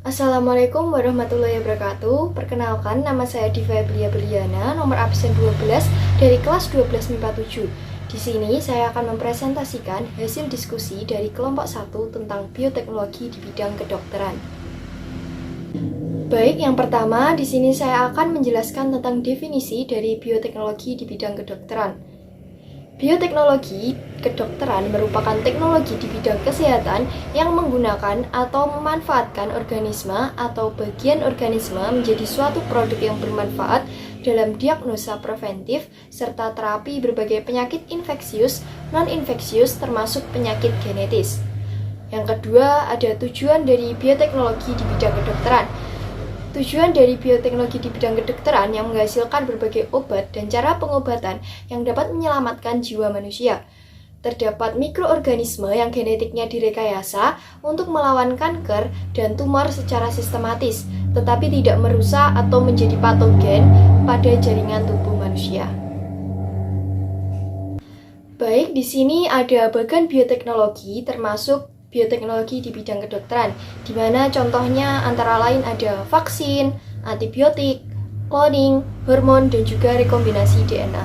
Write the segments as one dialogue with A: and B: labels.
A: Assalamualaikum warahmatullahi wabarakatuh. Perkenalkan, nama saya Diva Belia Beliana, nomor absen 12 dari kelas 12 MIPA 7. Di sini saya akan mempresentasikan hasil diskusi dari kelompok 1 tentang bioteknologi di bidang kedokteran. Baik, yang pertama di sini saya akan menjelaskan tentang definisi dari bioteknologi di bidang kedokteran. Bioteknologi kedokteran merupakan teknologi di bidang kesehatan yang menggunakan atau memanfaatkan organisme atau bagian organisme menjadi suatu produk yang bermanfaat dalam diagnosa preventif serta terapi berbagai penyakit infeksius, non-infeksius termasuk penyakit genetis. Yang kedua, ada tujuan dari bioteknologi di bidang kedokteran. Tujuan dari bioteknologi di bidang kedokteran yang menghasilkan berbagai obat dan cara pengobatan yang dapat menyelamatkan jiwa manusia. Terdapat mikroorganisme yang genetiknya direkayasa untuk melawan kanker dan tumor secara sistematis, tetapi tidak merusak atau menjadi patogen pada jaringan tubuh manusia. Baik, di sini ada bagian bioteknologi termasuk bioteknologi di bidang kedokteran, di mana contohnya antara lain ada vaksin, antibiotik, cloning, hormon, dan juga rekombinasi DNA.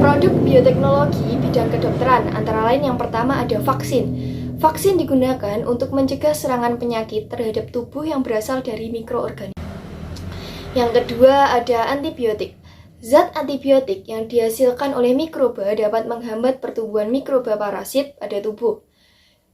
A: Produk bioteknologi bidang kedokteran antara lain yang pertama ada vaksin. Vaksin digunakan untuk mencegah serangan penyakit terhadap tubuh yang berasal dari mikroorganisme. Yang kedua ada antibiotik. Zat antibiotik yang dihasilkan oleh mikroba dapat menghambat pertumbuhan mikroba parasit pada tubuh.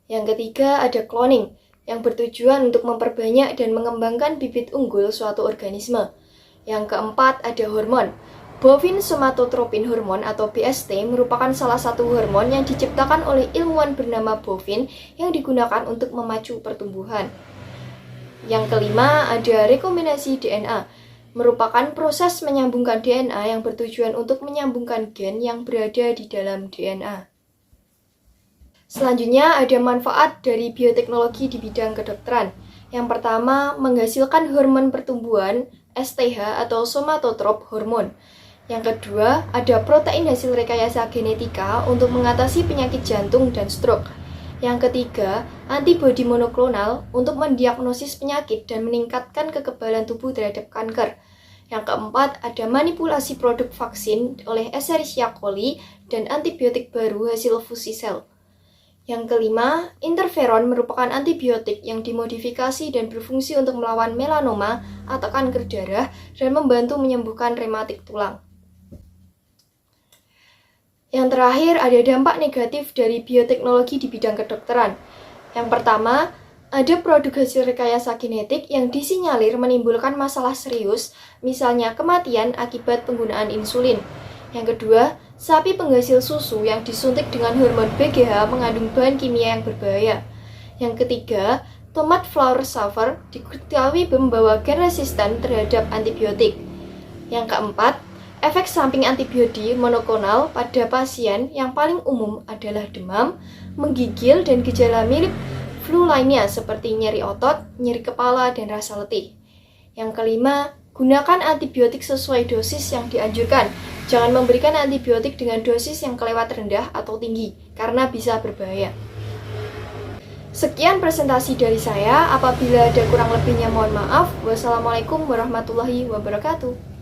A: Yang ketiga ada cloning, yang bertujuan untuk memperbanyak dan mengembangkan bibit unggul suatu organisme. Yang keempat ada hormon. Bovine somatotropin hormone atau BST merupakan salah satu hormon yang diciptakan oleh ilmuwan bernama bovine yang digunakan untuk memacu pertumbuhan. Yang kelima ada rekombinasi DNA, merupakan proses menyambungkan DNA yang bertujuan untuk menyambungkan gen yang berada di dalam DNA. Selanjutnya ada manfaat dari bioteknologi di bidang kedokteran. Yang pertama, menghasilkan hormon pertumbuhan STH atau somatotrop hormon. Yang kedua, ada protein hasil rekayasa genetika untuk mengatasi penyakit jantung dan stroke. Yang ketiga, antibodi monoklonal untuk mendiagnosis penyakit dan meningkatkan kekebalan tubuh terhadap kanker. Yang keempat, ada manipulasi produk vaksin oleh Escherichia coli dan antibiotik baru hasil fusi sel. Yang kelima, interferon merupakan antibiotik yang dimodifikasi dan berfungsi untuk melawan melanoma atau kanker darah dan membantu menyembuhkan rematik tulang. Yang terakhir, ada dampak negatif dari bioteknologi di bidang kedokteran. Yang pertama, ada produk hasil rekayasa genetik yang disinyalir menimbulkan masalah serius, misalnya kematian akibat penggunaan insulin. Yang kedua, sapi penghasil susu yang disuntik dengan hormon BGH mengandung bahan kimia yang berbahaya. Yang ketiga, tomat flower saver diketahui membawa gen resisten terhadap antibiotik. Yang keempat, efek samping antibiotik monoklonal pada pasien yang paling umum adalah demam, menggigil, dan gejala mirip flu lainnya seperti nyeri otot, nyeri kepala, dan rasa letih. Yang kelima, gunakan antibiotik sesuai dosis yang dianjurkan. Jangan memberikan antibiotik dengan dosis yang kelewat rendah atau tinggi, karena bisa berbahaya. Sekian presentasi dari saya. Apabila ada kurang lebihnya mohon maaf. Wassalamualaikum warahmatullahi wabarakatuh.